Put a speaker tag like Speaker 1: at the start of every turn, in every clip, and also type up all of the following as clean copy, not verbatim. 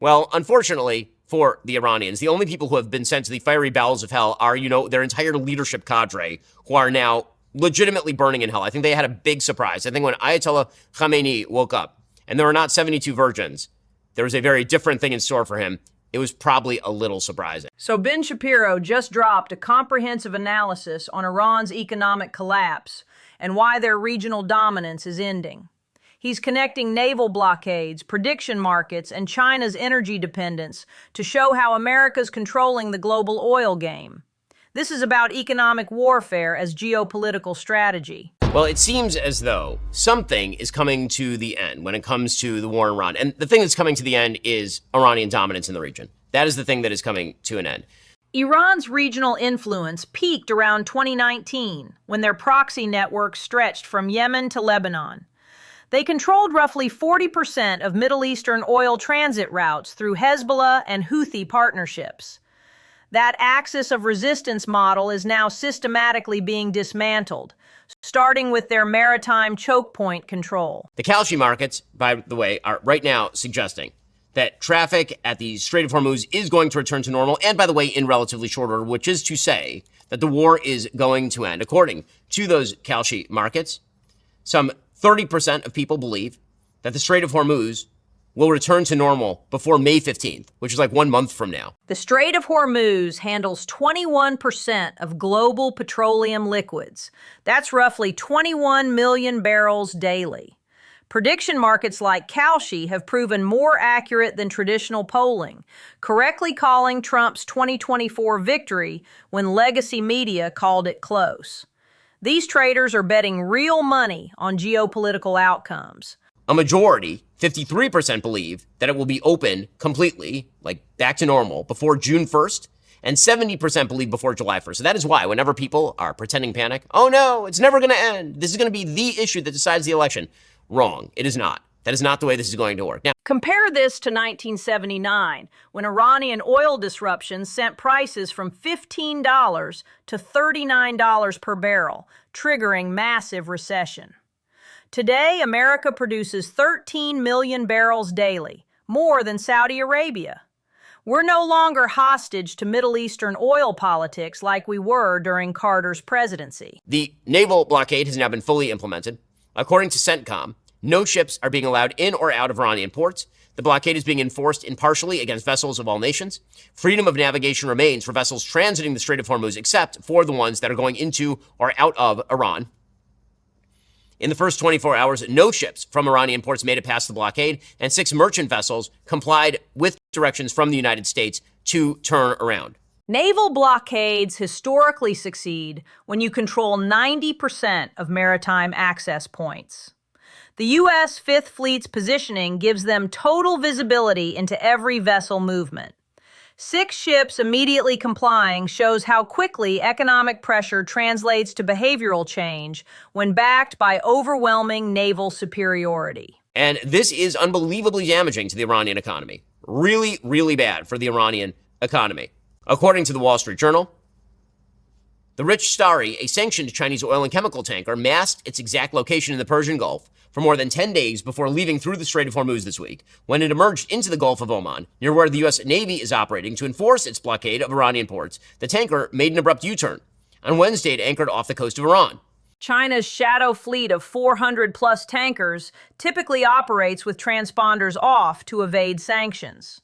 Speaker 1: Well, unfortunately for the Iranians, the only people who have been sent to the fiery bowels of hell are, their entire leadership cadre, who are now legitimately burning in hell. I think they had a big surprise. I think when Ayatollah Khamenei woke up and there were not 72 virgins, there was a very different thing in store for him. It was probably a little surprising.
Speaker 2: So Ben Shapiro just dropped a comprehensive analysis on Iran's economic collapse and why their regional dominance is ending. He's connecting naval blockades, prediction markets, and China's energy dependence to show how America's controlling the global oil game. This is about economic warfare as geopolitical strategy.
Speaker 1: Well, it seems as though something is coming to the end when it comes to the war in Iran. And the thing that's coming to the end is Iranian dominance in the region. That is the thing that is coming to an end.
Speaker 2: Iran's regional influence peaked around 2019 when their proxy network stretched from Yemen to Lebanon. They controlled roughly 40% of Middle Eastern oil transit routes through Hezbollah and Houthi partnerships. That axis of resistance model is now systematically being dismantled, starting with their maritime choke point control.
Speaker 1: The Kalshi markets, by the way, are right now suggesting that traffic at the Strait of Hormuz is going to return to normal, and by the way, in relatively short order, which is to say that the war is going to end. According to those Kalshi markets, some 30% of people believe that the Strait of Hormuz will return to normal before May 15th, which is like 1 month from now.
Speaker 2: The Strait of Hormuz handles 21% of global petroleum liquids. That's roughly 21 million barrels daily. Prediction markets like Kalshi have proven more accurate than traditional polling, correctly calling Trump's 2024 victory when legacy media called it close. These traders are betting real money on geopolitical outcomes.
Speaker 1: A majority, 53%, believe that it will be open completely, like back to normal, before June 1st, and 70% believe before July 1st. So that is why whenever people are pretending panic, oh no, it's never going to end, this is going to be the issue that decides the election. Wrong. It is not. That is not the way this is going to work. Now,
Speaker 2: compare this to 1979, when Iranian oil disruptions sent prices from $15 to $39 per barrel, triggering massive recession. Today, America produces 13 million barrels daily, more than Saudi Arabia. We're no longer hostage to Middle Eastern oil politics like we were during Carter's presidency.
Speaker 1: The naval blockade has now been fully implemented. According to CENTCOM, no ships are being allowed in or out of Iranian ports. The blockade is being enforced impartially against vessels of all nations. Freedom of navigation remains for vessels transiting the Strait of Hormuz, except for the ones that are going into or out of Iran. In the first 24 hours, no ships from Iranian ports made it past the blockade, and 6 merchant vessels complied with directions from the United States to turn around.
Speaker 2: Naval blockades historically succeed when you control 90% of maritime access points. The U.S. Fifth Fleet's positioning gives them total visibility into every vessel movement. 6 ships immediately complying shows how quickly economic pressure translates to behavioral change when backed by overwhelming naval superiority.
Speaker 1: And this is unbelievably damaging to the Iranian economy. Really, really bad for the Iranian economy. According to the Wall Street Journal, the Rich Starry, a sanctioned Chinese oil and chemical tanker, masked its exact location in the Persian Gulf for more than 10 days before leaving through the Strait of Hormuz this week, when it emerged into the Gulf of Oman, near where the U.S. Navy is operating to enforce its blockade of Iranian ports. The tanker made an abrupt U-turn. On Wednesday, it anchored off the coast of Iran.
Speaker 2: China's shadow fleet of 400-plus tankers typically operates with transponders off to evade sanctions.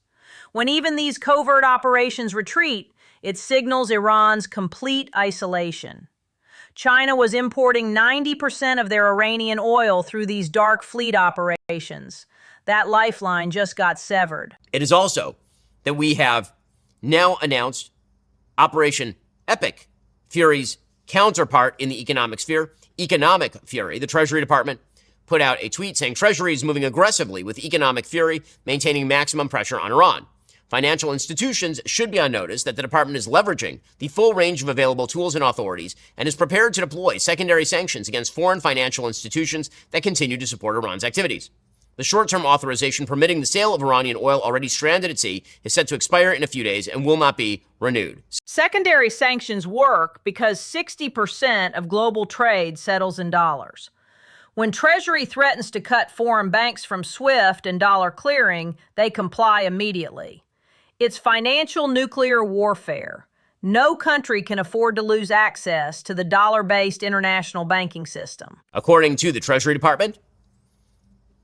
Speaker 2: When even these covert operations retreat, it signals Iran's complete isolation. China was importing 90% of their Iranian oil through these dark fleet operations. That lifeline just got severed.
Speaker 1: It is also that we have now announced Operation Epic Fury's counterpart in the economic sphere, Economic Fury. The Treasury Department put out a tweet saying Treasury is moving aggressively with Economic Fury, maintaining maximum pressure on Iran. Financial institutions should be on notice that the department is leveraging the full range of available tools and authorities and is prepared to deploy secondary sanctions against foreign financial institutions that continue to support Iran's activities. The short-term authorization permitting the sale of Iranian oil already stranded at sea is set to expire in a few days and will not be renewed.
Speaker 2: Secondary sanctions work because 60% of global trade settles in dollars. When Treasury threatens to cut foreign banks from SWIFT and dollar clearing, they comply immediately. It's financial nuclear warfare. No country can afford to lose access to the dollar-based international banking system.
Speaker 1: According to the Treasury Department,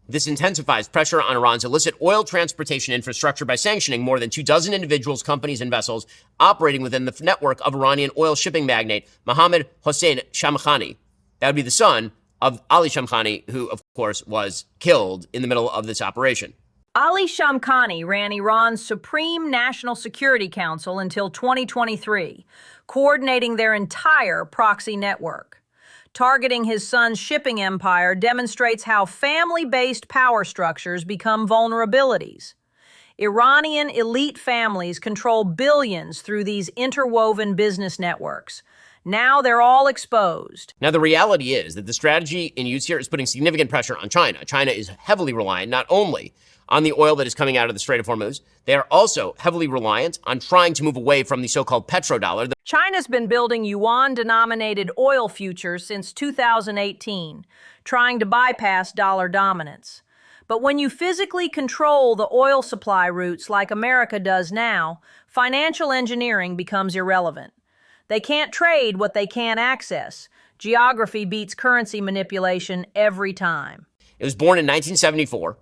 Speaker 1: this intensifies pressure on Iran's illicit oil transportation infrastructure by sanctioning more than 24 individuals, companies, and vessels operating within the network of Iranian oil shipping magnate Mohammad Hossein Shamkhani. That would be the son of Ali Shamkhani, who, of course, was killed in the middle of this operation.
Speaker 2: Ali Shamkhani ran Iran's Supreme National Security Council until 2023, coordinating their entire proxy network. Targeting his son's shipping empire demonstrates how family-based power structures become vulnerabilities. Iranian elite families control billions through these interwoven business networks. Now they're all exposed.
Speaker 1: Now, the reality is that the strategy in use here is putting significant pressure on China. China is heavily reliant not only on the oil that is coming out of the Strait of Hormuz, they are also heavily reliant on trying to move away from the so-called petrodollar.
Speaker 2: China's been building yuan-denominated oil futures since 2018, trying to bypass dollar dominance. But when you physically control the oil supply routes like America does now, financial engineering becomes irrelevant. They can't trade what they can't access. Geography beats currency manipulation every time.
Speaker 1: It was born in 1974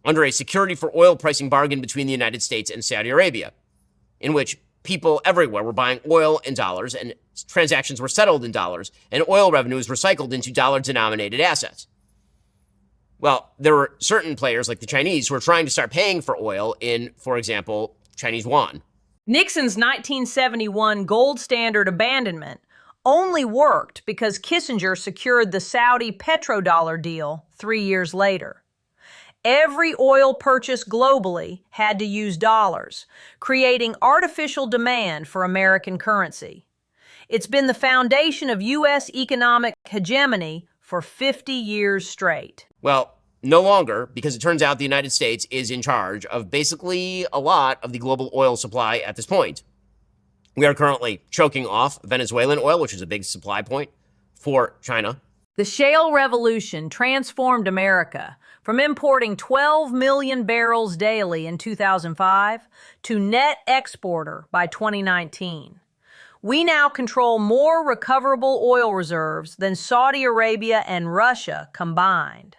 Speaker 1: under a security for oil pricing bargain between the United States and Saudi Arabia, in which people everywhere were buying oil in dollars and transactions were settled in dollars and oil revenue was recycled into dollar-denominated assets. Well, there were certain players like the Chinese who were trying to start paying for oil in, for example, Chinese yuan.
Speaker 2: Nixon's 1971 gold standard abandonment only worked because Kissinger secured the Saudi petrodollar deal 3 years later. Every oil purchase globally had to use dollars, creating artificial demand for American currency. It's been the foundation of U.S. economic hegemony for 50 years straight.
Speaker 1: Well, no longer, because it turns out the United States is in charge of basically a lot of the global oil supply at this point. We are currently choking off Venezuelan oil, which is a big supply point for China.
Speaker 2: The shale revolution transformed America from importing 12 million barrels daily in 2005 to net exporter by 2019. We now control more recoverable oil reserves than Saudi Arabia and Russia combined.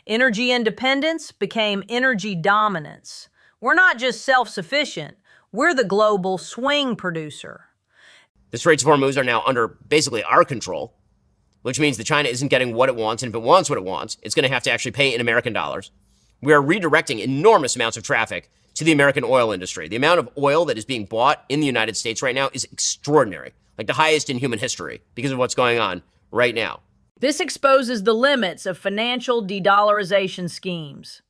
Speaker 2: Energy independence became energy dominance. We're not just self-sufficient, we're the global swing producer.
Speaker 1: The Straits of Hormuz are now under basically our control, which means that China isn't getting what it wants, and if it wants what it wants, it's going to have to actually pay in American dollars. We are redirecting enormous amounts of traffic to the American oil industry. The amount of oil that is being bought in the United States right now is extraordinary, like the highest in human history because of what's going on right now.
Speaker 2: This exposes the limits of financial de-dollarization schemes.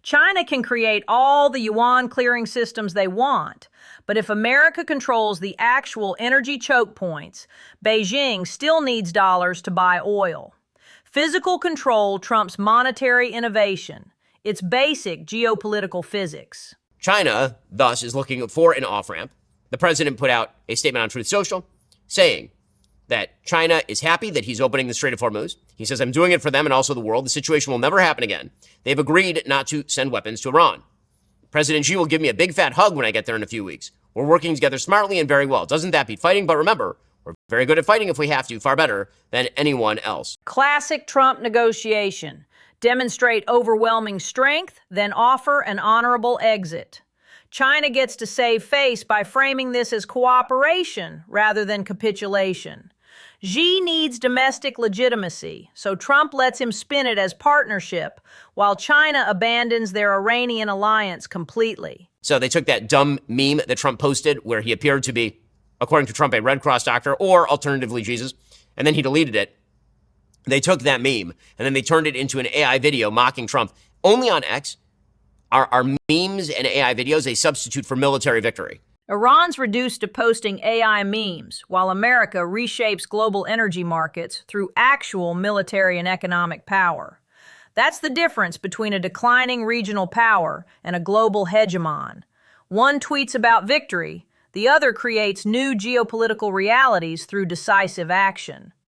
Speaker 2: China can create all the yuan clearing systems they want, but if America controls the actual energy choke points, Beijing still needs dollars to buy oil. Physical control trumps monetary innovation. It's basic geopolitical physics.
Speaker 1: China, thus, is looking for an off-ramp. The president put out a statement on Truth Social saying that China is happy that he's opening the Strait of Hormuz. He says, I'm doing it for them and also the world. The situation will never happen again. They've agreed not to send weapons to Iran. President Xi will give me a big fat hug when I get there in a few weeks. We're working together smartly and very well. Doesn't that beat fighting? But remember, we're very good at fighting if we have to, far better than anyone else.
Speaker 2: Classic Trump negotiation. Demonstrate overwhelming strength, then offer an honorable exit. China gets to save face by framing this as cooperation rather than capitulation. Xi needs domestic legitimacy, so Trump lets him spin it as partnership, while China abandons their Iranian alliance completely.
Speaker 1: So they took that dumb meme that Trump posted where he appeared to be, according to Trump, a Red Cross doctor or alternatively Jesus, and then he deleted it. They took that meme and then they turned it into an AI video mocking Trump. Only on X are memes and AI videos a substitute for military victory.
Speaker 2: Iran's reduced to posting AI memes, while America reshapes global energy markets through actual military and economic power. That's the difference between a declining regional power and a global hegemon. One tweets about victory, the other creates new geopolitical realities through decisive action.